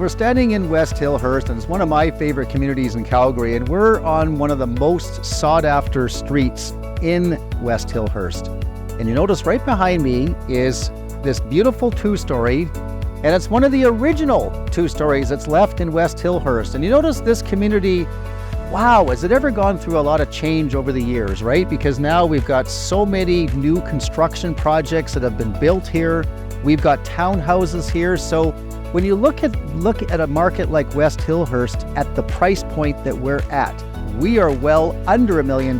We're standing in West Hillhurst, and it's one of my favorite communities in Calgary, and we're on one of the most sought-after streets in West Hillhurst. And you notice right behind me is this beautiful two-story, and it's one of the original two-stories that's left in West Hillhurst. And you notice this community, wow, has it ever gone through a lot of change over the years, right? Because now we've got so many new construction projects that have been built here. We've got townhouses here. So when you look at a market like West Hillhurst at the price point that we're at, we are well under $1 million.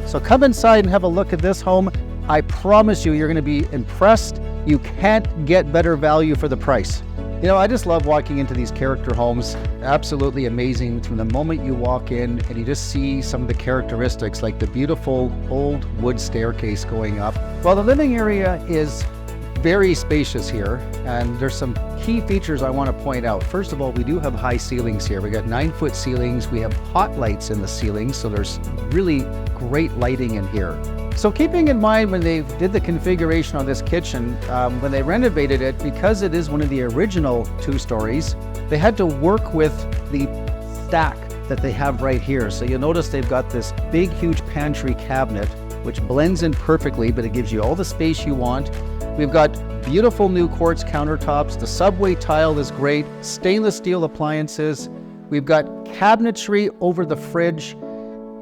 So come inside and have a look at this home. I promise you, you're going to be impressed. You can't get better value for the price. You know, I just love walking into these character homes. Absolutely amazing from the moment you walk in and you just see some of the characteristics, like the beautiful old wood staircase going up. Well, the living area is very spacious here, and there's some key features I want to point out. First of all, we do have high ceilings here. We got 9-foot ceilings. We have hot lights in the ceilings, so there's really great lighting in here. So keeping in mind when they did the configuration on this kitchen, when they renovated it, because it is one of the original two stories, they had to work with the stack that they have right here. So you'll notice they've got this big, huge pantry cabinet, which blends in perfectly, but it gives you all the space you want. We've got beautiful new quartz countertops. The subway tile is great. Stainless steel appliances. We've got cabinetry over the fridge.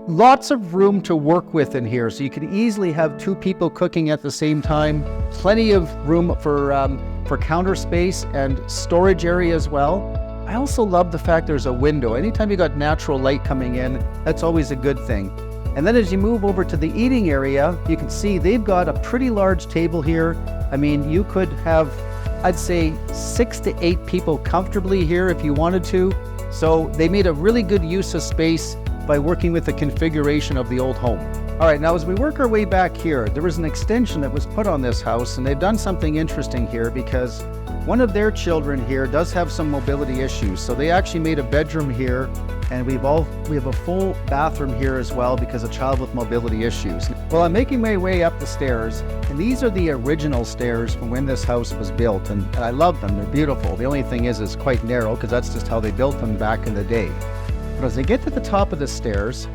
Lots of room to work with in here, so you can easily have 2 people cooking at the same time. Plenty of room for counter space and storage area as well. I also love the fact there's a window. Anytime you got natural light coming in, that's always a good thing. And then as you move over to the eating area, you can see they've got a pretty large table here. I mean, you could have, I'd say, 6 to 8 people comfortably here if you wanted to. So they made a really good use of space by working with the configuration of the old home. All right, now as we work our way back here, there was an extension that was put on this house, and they've done something interesting here because one of their children here does have some mobility issues. So they actually made a bedroom here, and we have a full bathroom here as well because a child with mobility issues. Well, I'm making my way up the stairs, and these are the original stairs from when this house was built, and I love them. They're beautiful. The only thing is it's quite narrow because that's just how they built them back in the day. But as I get to the top of the stairs,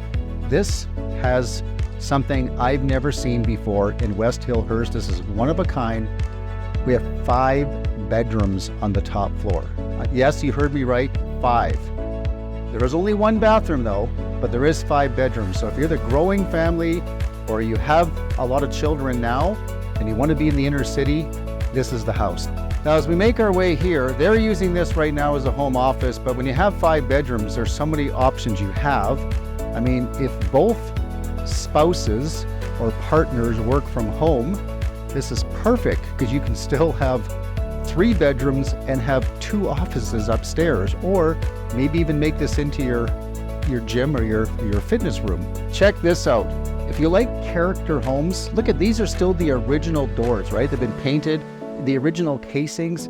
this has something I've never seen before in West Hillhurst. This is one of a kind. We have 5 bedrooms on the top floor. Yes, you heard me right, 5. There is only 1 bathroom though, but there is 5 bedrooms. So if you're the growing family or you have a lot of children now and you want to be in the inner city, this is the house. Now, as we make our way here, they're using this right now as a home office, but when you have 5 bedrooms, there's so many options you have. I mean, if both spouses or partners work from home, this is perfect because you can still have 3 bedrooms and have 2 offices upstairs, or maybe even make this into your gym or your fitness room. Check this out. If you like character homes, look at these are still the original doors, right? They've been painted. The original casings.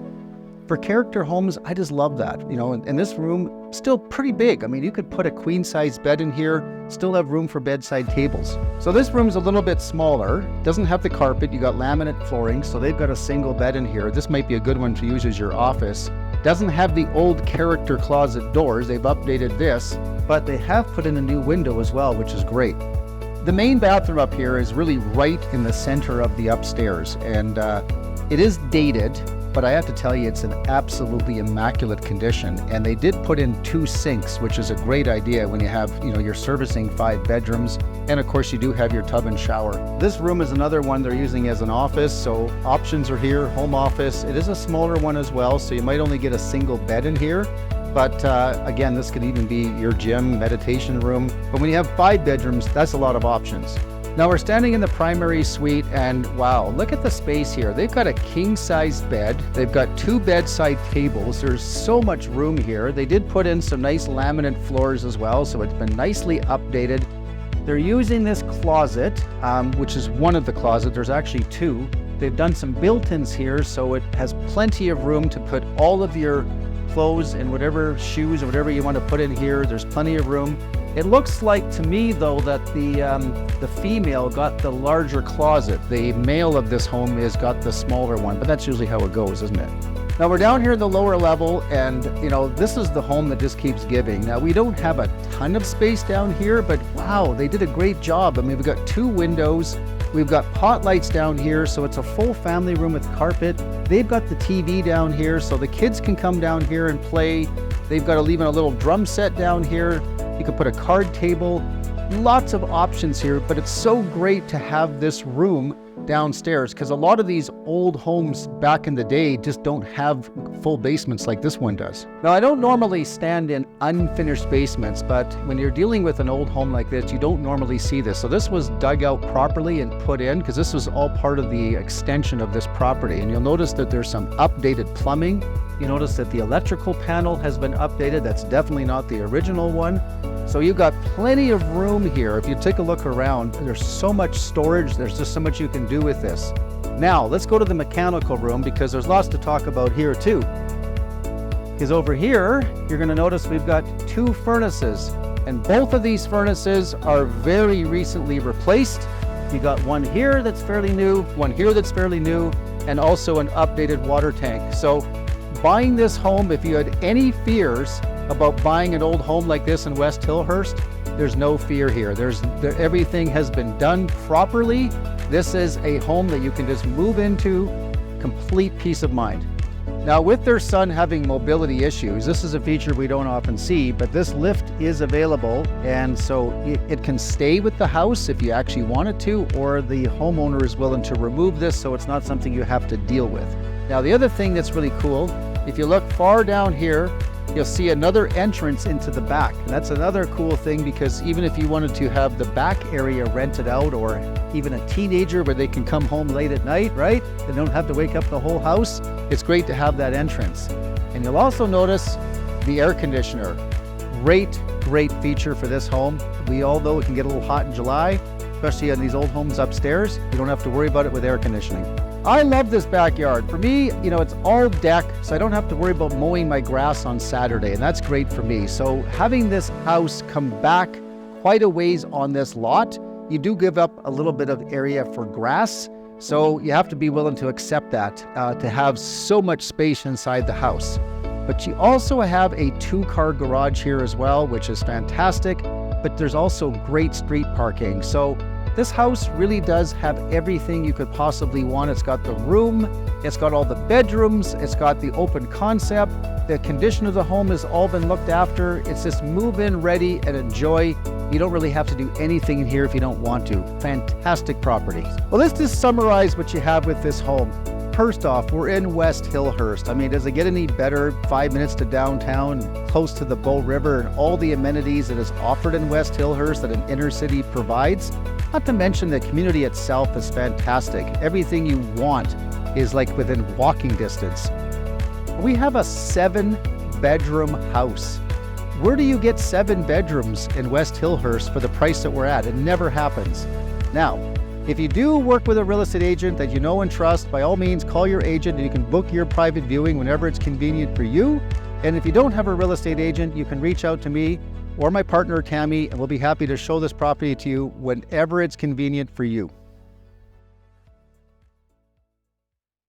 For character homes, I just love that. You know, and this room, still pretty big. I mean, you could put a queen-size bed in here, still have room for bedside tables. So this room's a little bit smaller, doesn't have the carpet, you got laminate flooring, so they've got a single bed in here. This might be a good one to use as your office. Doesn't have the old character closet doors, they've updated this, but they have put in a new window as well, which is great. The main bathroom up here is really right in the center of the upstairs, and it is dated, but I have to tell you, it's in absolutely immaculate condition. And they did put in 2 sinks, which is a great idea when you have, you're servicing 5 bedrooms. And of course, you do have your tub and shower. This room is another one they're using as an office. So options are here, home office. It is a smaller one as well. So you might only get a single bed in here. But again, this could even be your gym, meditation room. But when you have 5 bedrooms, that's a lot of options. Now we're standing in the primary suite, and wow, look at the space here. They've got a king-size bed. They've got 2 bedside tables. There's so much room here. They did put in some nice laminate floors as well, so it's been nicely updated. They're using this closet, which is one of the closets. There's actually 2. They've done some built-ins here, so it has plenty of room to put all of your clothes and whatever shoes or whatever you want to put in here. There's plenty of room. It looks like to me though that the female got the larger closet. The male of this home has got the smaller one, but that's usually how it goes, isn't it? Now we're down here in the lower level, and this is the home that just keeps giving. Now we don't have a ton of space down here, but wow, they did a great job. I mean, we've got 2 windows, we've got pot lights down here, so it's a full family room with carpet. They've got the TV down here, so the kids can come down here and play. They've got even a little drum set down here. You could put a card table. Lots of options here, but it's so great to have this room downstairs because a lot of these old homes back in the day just don't have full basements like this one does. Now, I don't normally stand in unfinished basements, but when you're dealing with an old home like this, you don't normally see this. So this was dug out properly and put in because this was all part of the extension of this property. And you'll notice that there's some updated plumbing. You notice that the electrical panel has been updated. That's definitely not the original one. So you've got plenty of room here. If you take a look around, there's so much storage. There's just so much you can do with this. Now, let's go to the mechanical room because there's lots to talk about here too. Because over here, you're going to notice we've got 2 furnaces. And both of these furnaces are very recently replaced. You got one here that's fairly new, one here that's fairly new, and also an updated water tank. So buying this home, if you had any fears about buying an old home like this in West Hillhurst, there's no fear here. Everything has been done properly. This is a home that you can just move into, complete peace of mind. Now, with their son having mobility issues, this is a feature we don't often see, but this lift is available, and so it can stay with the house if you actually want it to, or the homeowner is willing to remove this so it's not something you have to deal with. Now, the other thing that's really cool, if you look far down here, you'll see another entrance into the back. And that's another cool thing because even if you wanted to have the back area rented out, or even a teenager where they can come home late at night, right? They don't have to wake up the whole house. It's great to have that entrance. And you'll also notice the air conditioner. Great feature for this home. We all know it can get a little hot in July, especially on these old homes upstairs. You don't have to worry about it with air conditioning. I love this backyard. For me, it's all deck, so I don't have to worry about mowing my grass on Saturday, and that's great for me. So having this house come back quite a ways on this lot, you do give up a little bit of area for grass, so you have to be willing to accept that, to have so much space inside the house. But you also have a 2-car garage here as well, which is fantastic, but there's also great street parking. So this house really does have everything you could possibly want. It's got the room, it's got all the bedrooms, it's got the open concept. The condition of the home has all been looked after. It's just move in ready and enjoy. You don't really have to do anything in here if you don't want to. Fantastic property. Well, let's just summarize what you have with this home. First off, we're in West Hillhurst. I mean, does it get any better? 5 minutes to downtown, close to the Bow River, and all the amenities that is offered in West Hillhurst that an inner city provides. Not to mention the community itself is fantastic. Everything you want is like within walking distance. We have a 7-bedroom house. Where do you get 7 bedrooms in West Hillhurst for the price that we're at? It never happens. Now, if you do work with a real estate agent that you know and trust, by all means, call your agent and you can book your private viewing whenever it's convenient for you. And if you don't have a real estate agent, you can reach out to me or my partner, Tammy, and we'll be happy to show this property to you whenever it's convenient for you.